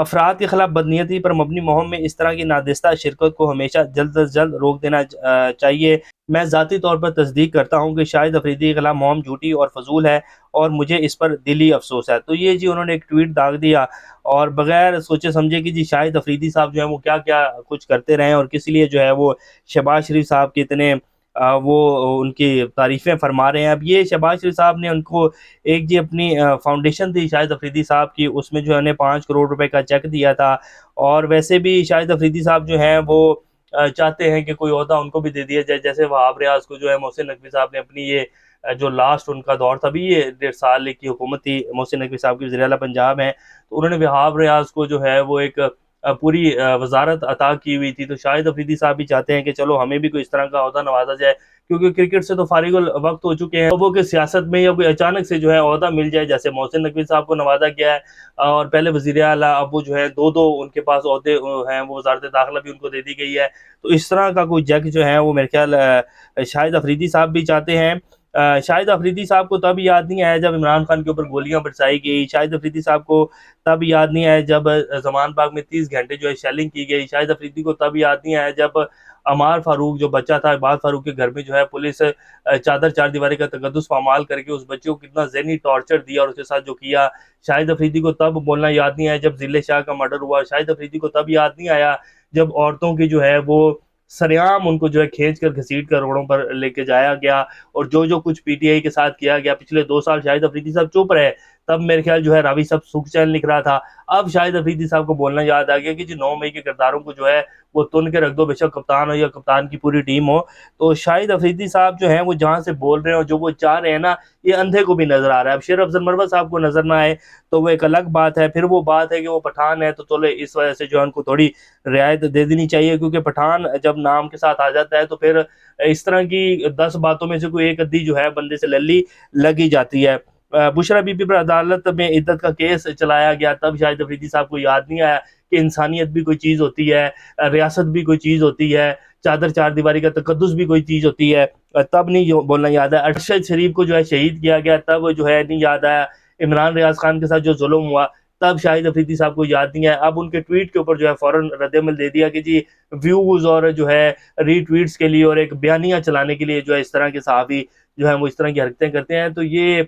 افراد کے خلاف بدنیتی پر مبنی مہم میں اس طرح کی نادستہ شرکت کو ہمیشہ جلد از جلد روک دینا چاہیے۔ میں ذاتی طور پر تصدیق کرتا ہوں کہ شاہد افریدی کے خلاف مہم جھوٹی اور فضول ہے اور مجھے اس پر دلی افسوس ہے۔ تو یہ جی انہوں نے ایک ٹویٹ داغ دیا اور بغیر سوچے سمجھے کہ جی شاہد افریدی صاحب جو ہیں وہ کیا کیا کچھ کرتے رہے ہیں اور کس لیے جو ہے وہ شہباز شریف صاحب کے اتنے وہ ان کی تعریفیں فرما رہے ہیں۔ اب یہ شہباز شریف صاحب نے ان کو ایک جی اپنی فاؤنڈیشن تھی شاہد افریدی صاحب کی، اس میں جو انہیں 5 کروڑ روپے کا چیک دیا تھا، اور ویسے بھی شاہد افریدی صاحب جو ہیں وہ چاہتے ہیں کہ کوئی عہدہ ان کو بھی دے دیا جائے، جیسے وہاب ریاض کو جو ہے محسن نقوی صاحب نے اپنی یہ جو لاسٹ ان کا دور تھا بھی یہ 1.5 سال کی حکومت تھی محسن نقوی صاحب کی، وزیر اعلیٰ پنجاب ہیں، تو انہوں نے وہاب ریاض کو جو ہے وہ ایک پوری وزارت عطا کی ہوئی تھی۔ تو شاہد افریدی صاحب بھی چاہتے ہیں کہ چلو ہمیں بھی کوئی اس طرح کا عہدہ نوازا جائے، کیونکہ کرکٹ سے تو فارغ الوقت ہو چکے ہیں، وہ کہ سیاست میں یا کوئی اچانک سے جو ہے عہدہ مل جائے، جیسے محسن نقوی صاحب کو نوازا گیا ہے اور پہلے وزیر اعلیٰ، اب وہ جو ہے دو ان کے پاس عہدے ہیں، وہ وزارت داخلہ بھی ان کو دے دی گئی ہے۔ تو اس طرح کا کوئی جگ جو ہے وہ میرے خیال شاہد افریدی صاحب بھی چاہتے ہیں۔ شاہد افریدی صاحب کو تب یاد نہیں آیا جب عمران خان کے اوپر گولیاں برسائی گئی، شاہد افریدی صاحب کو تب یاد نہیں آیا جب زمان باغ میں 30 گھنٹے جو ہے شیلنگ کی گئی، شاہد افریدی کو تب یاد نہیں آیا جب عمار فاروق جو بچہ تھا، عباد فاروق کے گھر میں جو ہے پولیس چادر چار دیواری کا تقدس پامال کر کے اس بچے کو کتنا ذہنی ٹارچر دیا اور اس کے ساتھ جو کیا۔ شاہد افریدی کو تب بولنا یاد نہیں آیا جب ذلِ شاہ کا مرڈر ہوا، شاہد افریدی کو تب یاد نہیں آیا جب عورتوں کی جو ہے وہ سریعام ان کو جو ہے کھینچ کر گھسیٹ کر روڑوں پر لے کے جایا گیا، اور جو کچھ پی ٹی آئی کے ساتھ کیا گیا پچھلے 2 سال شاہد افریدی صاحب چپ رہے، تب میرے خیال جو ہے راوی صاحب سکھ چین لکھ رہا تھا۔ اب شاہد افریدی صاحب کو بولنا یاد آ گیا کہ جی 9 مئی کے کرداروں کو جو ہے وہ تن کے رکھ دو، بے شک کپتان ہو یا کپتان کی پوری ٹیم ہو۔ تو شاہد افریدی صاحب جو ہیں وہ جہاں سے بول رہے ہیں اور جو وہ چاہ رہے ہیں نا، یہ اندھے کو بھی نظر آ رہا ہے۔ اب شیر افضل مروت صاحب کو نظر نہ آئے تو وہ ایک الگ بات ہے، پھر وہ بات ہے کہ وہ پٹھان ہے تو چلو اس وجہ سے جو ہے ان کو تھوڑی رعایت دے دینی چاہیے، کیونکہ پٹھان جب نام کے ساتھ آ جاتا ہے تو پھر اس طرح کی 10 باتوں میں سے کوئی ایک ادھی جو ہے بندے سے للی لگی جاتی ہے۔ بشرا بی بی پر عدالت میں عدت کا کیس چلایا گیا، تب شاہد افریدی صاحب کو یاد نہیں آیا کہ انسانیت بھی کوئی چیز ہوتی ہے، ریاست بھی کوئی چیز ہوتی ہے، چادر چار دیواری کا تقدس بھی کوئی چیز ہوتی ہے، تب نہیں بولنا یاد ہے۔ ارشد شریف کو جو ہے شہید کیا گیا، تب جو ہے نہیں یاد آیا۔ عمران ریاض خان کے ساتھ جو ظلم ہوا تب شاہد افریدی صاحب کو یاد نہیں ہے۔ اب ان کے ٹویٹ کے اوپر جو ہے فوراً رد عمل دے دیا کہ جی ویوز اور جو ہے ری ٹویٹس کے لیے اور ایک بیانیہ چلانے کے لیے جو ہے اس طرح کے صحافی جو ہے وہ اس طرح کی حرکتیں کرتے ہیں۔ تو یہ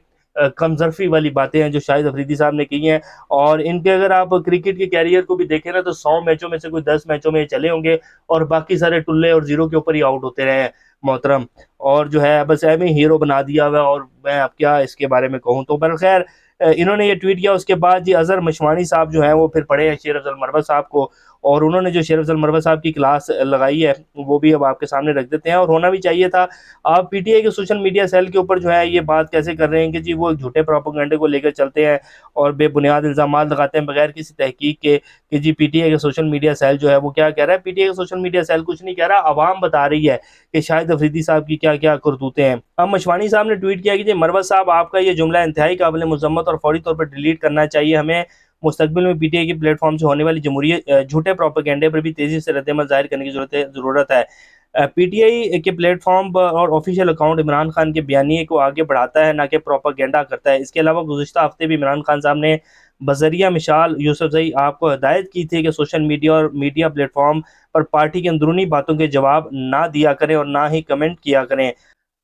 کمزرفی والی باتیں ہیں جو شاہد افریدی صاحب نے کی ہیں، اور ان کے اگر آپ کرکٹ کے کیریئر کو بھی دیکھیں نا تو 100 میچوں میں سے کوئی 10 میچوں میں چلے ہوں گے اور باقی سارے ٹلے اور زیرو کے اوپر ہی آؤٹ ہوتے رہے ہیں محترم، اور جو ہے بس ایم ہیرو بنا دیا ہوا ہے، اور میں اب کیا اس کے بارے میں کہوں۔ تو بالخیر انہوں نے یہ ٹویٹ کیا، اس کے بعد جی اظہر مشوانی صاحب جو ہیں وہ پھر پڑھے ہیں شیر افضل مروت صاحب کو، اور انہوں نے جو شیر افضل مروت صاحب کی کلاس لگائی ہے وہ بھی اب آپ کے سامنے رکھ دیتے ہیں، اور ہونا بھی چاہیے تھا۔ آپ پی ٹی آئی کے سوشل میڈیا سیل کے اوپر جو ہے یہ بات کیسے کر رہے ہیں کہ جی وہ جھوٹے پروپیگنڈے کو لے کر چلتے ہیں اور بے بنیاد الزامات لگاتے ہیں بغیر کسی تحقیق کے کہ جی پی ٹی آئی کا سوشل میڈیا سیل جو ہے وہ کیا کہہ رہا ہے۔ پی ٹی آئی کا سوشل میڈیا سیل کچھ نہیں کہہ رہا، عوام بتا رہی ہے کہ شاہد افریدی صاحب کی کیا کیا کرتوتیں ہیں۔ اب مشوانی صاحب نے ٹویٹ کیا کہ جی مروت صاحب آپ کا یہ جملہ انتہائی قابل مذمت اور فوری طور پر ڈیلیٹ کرنا چاہیے، ہمیں مستقبل میں پی ٹی آئی کی پلیٹ فارم سے ہونے والی جمہوریت جھوٹے پروپیگنڈے پر بھی تیزی سے رد عمل ظاہر کرنے کی ضرورت ہے۔ پی ٹی آئی کے پلیٹ فارم پر اور آفیشیل اکاؤنٹ عمران خان کے بیانیے کو آگے بڑھاتا ہے، نہ کہ پروپیگنڈا کرتا ہے۔ اس کے علاوہ گزشتہ ہفتے بھی عمران خان صاحب نے بذریعہ مشال یوسفزئی آپ کو ہدایت کی تھی کہ سوشل میڈیا اور میڈیا پلیٹ فارم پر پارٹی کے اندرونی باتوں کے جواب نہ دیا کریں اور نہ ہی کمنٹ کیا کریں۔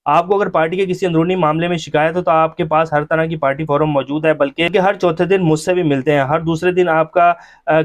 آپ کو اگر پارٹی کے کسی اندرونی معاملے میں شکایت ہو تو آپ کے پاس ہر طرح کی پارٹی فورم موجود ہے، بلکہ ہر چوتھے دن مجھ سے بھی ملتے ہیں۔ ہر دوسرے دن آپ کا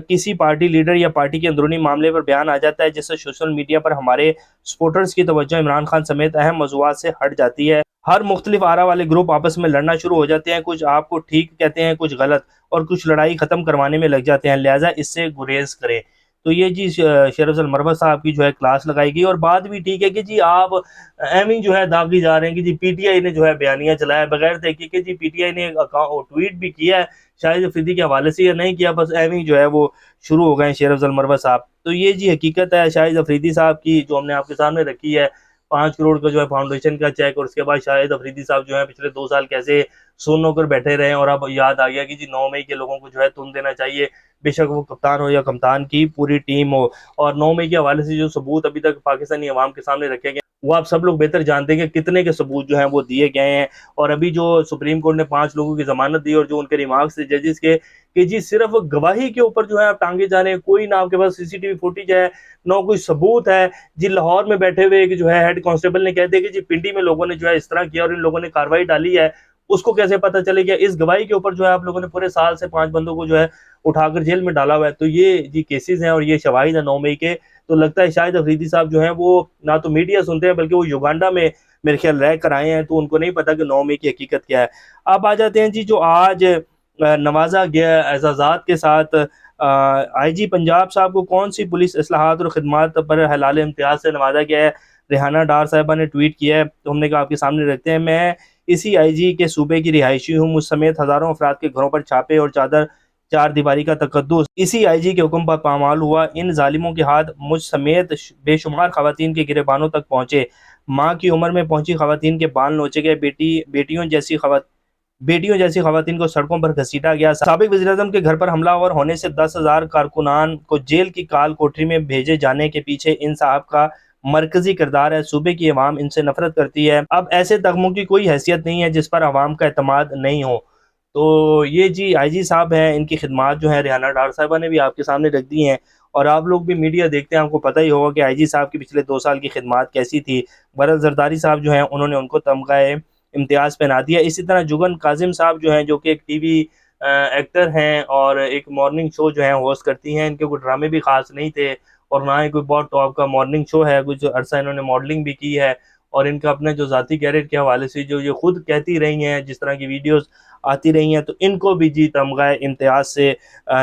کسی پارٹی لیڈر یا پارٹی کے اندرونی معاملے پر بیان آ جاتا ہے، جس سے سوشل میڈیا پر ہمارے سپورٹرز کی توجہ عمران خان سمیت اہم موضوعات سے ہٹ جاتی ہے۔ ہر مختلف آرا والے گروپ آپس میں لڑنا شروع ہو جاتے ہیں، کچھ آپ کو ٹھیک کہتے ہیں کچھ غلط، اور کچھ لڑائی ختم کروانے میں لگ جاتے ہیں، لہٰذا اس سے گریز کریں۔ تو یہ جی شیر افضل مروت صاحب کی جو ہے کلاس لگائی گئی، اور بات بھی ٹھیک ہے کہ جی آپ ایویں جو ہے داغی جا رہے ہیں کہ جی پی ٹی آئی نے جو ہے بیانیہ چلایا بغیر تحقیق کہ جی پی ٹی آئی نے ٹویٹ بھی کیا ہے شاہد افریدی کے حوالے سے یا نہیں کیا، بس ایویں جو ہے وہ شروع ہو گئے ہیں شیر افضل مروت صاحب۔ تو یہ جی حقیقت ہے شاہد افریدی صاحب کی جو ہم نے آپ کے سامنے رکھی ہے، 5 کروڑ کا جو ہے فاؤنڈیشن کا چیک، اور اس کے بعد شاہد افریدی صاحب جو ہے پچھلے 2 سال کیسے سن ہو کر بیٹھے رہے ہیں، اور اب یاد آ گیا کہ جی 9 مئی کے لوگوں کو جو ہے تن دینا چاہیے، بے شک وہ کپتان ہو یا کپتان کی پوری ٹیم ہو۔ اور 9 مئی کے حوالے سے جو ثبوت ابھی تک پاکستانی عوام کے سامنے رکھے گئے وہ آپ سب لوگ بہتر جانتے ہیں کہ کتنے کے ثبوت جو ہیں وہ دیے گئے ہیں. اور ابھی جو سپریم کورٹ نے 5 لوگوں کی ضمانت دی اور جو ان کے ریمارکس تھے ججز کے کہ جی صرف گواہی کے اوپر جو ہے آپ ٹانگے جا رہے ہیں, کوئی نہ آپ کے پاس CCTV فوٹیج ہے, نہ کوئی ثبوت ہے. جی لاہور میں بیٹھے ہوئے کہ جو ہے ہیڈ کانسٹیبل نے کہہ دیا کہ جی پنڈی میں لوگوں نے جو ہے اس طرح کیا اور ان لوگوں نے کاروائی ڈالی ہے, اس کو کیسے پتہ چلے گیا؟ اس گواہی کے اوپر جو ہے آپ لوگوں نے پورے سال سے 5 بندوں کو جو ہے اٹھا کر جیل میں ڈالا ہوا ہے. تو یہ جی کیسز ہیں اور یہ شواہد ہیں 9 مئی کے. تو لگتا ہے شاید افریدی صاحب جو ہیں وہ نہ تو میڈیا سنتے ہیں بلکہ وہ یوگانڈا میں میرے خیال رہ کر آئے ہیں, تو ان کو نہیں پتا کہ 9 مئی کی حقیقت کیا ہے. اب آ جاتے ہیں جی جو آج نوازا گیا اعزازات کے ساتھ. IG پنجاب صاحب کو کون سی پولیس اصلاحات اور خدمات پر ہلال امتیاز سے نوازا گیا ہے؟ ریحانہ ڈار صاحبہ نے ٹویٹ کیا ہے, تو ہم نے کہا آپ کے سامنے رکھتے ہیں. میں اسی IG کے صوبے کی رہائشی ہوں, مجھ سمیت ہزاروں افراد کے گھروں پر چھاپے اور چار دیواری کا تقدس اسی IG کے حکم پر پامال ہوا. ان ظالموں کے ہاتھ مجھ سمیت بے شمار خواتین کے گریبانوں تک پہنچے. ماں کی عمر میں پہنچی خواتین کے بال نوچے گئے, بیٹیوں جیسی خواتین کو سڑکوں پر گھسیٹا گیا. سابق وزیراعظم کے گھر پر حملہ آور ہونے سے 10,000 کارکنان کو جیل کی کال کوٹری میں بھیجے جانے کے پیچھے ان صاحب کا مرکزی کردار ہے. صوبے کی عوام ان سے نفرت کرتی ہے. اب ایسے تغموں کی کوئی حیثیت نہیں ہے جس پر عوام کا اعتماد نہیں ہو. تو یہ جی IG صاحب ہیں, ان کی خدمات جو ہیں ریحانہ ڈار صاحبہ نے بھی آپ کے سامنے رکھ دی ہیں. اور آپ لوگ بھی میڈیا دیکھتے ہیں, آپ کو پتہ ہی ہوگا کہ IG صاحب کی پچھلے 2 سال کی خدمات کیسی تھی. برل زرداری صاحب جو ہیں انہوں نے ان کو تمغہ امتیاز پہنا دیا. اسی طرح جگن کاظم صاحب جو ہیں جو کہ ایک TV ایکٹر ہیں اور ایک مارننگ شو جو ہیں ہوسٹ کرتی ہیں. ان کے کوئی ڈرامے بھی خاص نہیں تھے اور نہ ہی کوئی بہت ٹاپ کا مارننگ شو ہے. کچھ عرصہ انہوں نے ماڈلنگ بھی کی ہے اور ان کا اپنے جو ذاتی کیریئر کے حوالے سے جو یہ خود کہتی رہی ہیں, جس طرح کی ویڈیوز آتی رہی ہیں, تو ان کو بھی جی تمغہ امتیاز سے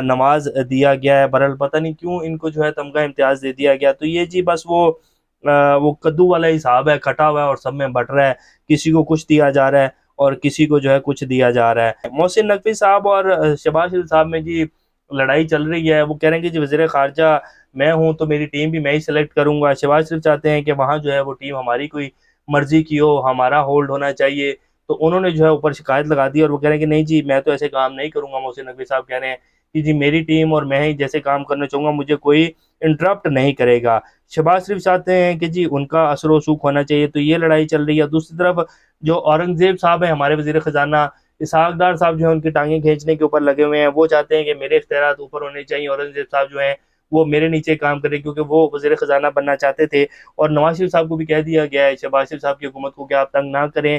نواز دیا گیا ہے. برحال پتہ نہیں کیوں ان کو جو ہے تمغہ امتیاز دے دیا گیا. تو یہ جی بس وہ کدو والا حساب ہے, کھٹا ہوا ہے اور سب میں بٹ رہا ہے. کسی کو کچھ دیا جا رہا ہے اور کسی کو جو ہے کچھ دیا جا رہا ہے. محسن نقوی صاحب اور شہباز شریف صاحب میں جی لڑائی چل رہی ہے. وہ کہہ رہے ہیں کہ جی وزیر خارجہ میں ہوں تو میری ٹیم بھی میں ہی سلیکٹ کروں گا. شہباز شریف چاہتے ہیں کہ وہاں جو ہے وہ ٹیم ہماری کوئی مرضی کی ہو, ہمارا ہولڈ ہونا چاہیے. تو انہوں نے جو ہے اوپر شکایت لگا دی اور وہ کہہ رہے ہیں کہ نہیں جی میں تو ایسے کام نہیں کروں گا. محسن نقوی صاحب کہہ رہے ہیں کہ جی میری ٹیم اور میں ہی جیسے کام کرنا چاہوں گا, مجھے کوئی انٹرپٹ نہیں کرے گا. شہباز شریف چاہتے ہیں کہ جی ان کا اثر و رسوخ ہونا چاہیے. تو یہ لڑائی چل رہی ہے. دوسری طرف جو اورنگزیب صاحب ہیں ہمارے وزیر خزانہ, اسحاق ڈار صاحب جو ہیں ان کی ٹانگیں کھینچنے کے اوپر لگے ہوئے ہیں. وہ چاہتے ہیں کہ میرے اختیارات اوپر ہونے چاہیے, اورنگزیب صاحب جو ہیں وہ میرے نیچے کام کرے کیونکہ وہ وزیر خزانہ بننا چاہتے تھے. اور نواز شریف صاحب کو بھی کہہ دیا گیا ہے شہباز شریف صاحب کی حکومت کو کہ آپ تنگ نہ کریں,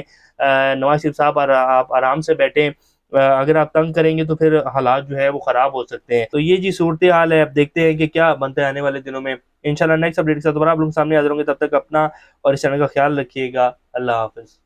نواز شریف صاحب آپ آرام سے بیٹھیں, اگر آپ تنگ کریں گے تو پھر حالات جو ہے وہ خراب ہو سکتے ہیں. تو یہ جی صورتحال ہے. اب دیکھتے ہیں کہ کیا بنتا ہے آنے والے دنوں میں. انشاءاللہ نیکسٹ اپڈیٹ کے ساتھ دوبارہ آپ لوگوں کے سامنے حاضر ہوں گے. تب تک اپنا اور اس چینل کا خیال رکھیے گا. اللہ حافظ.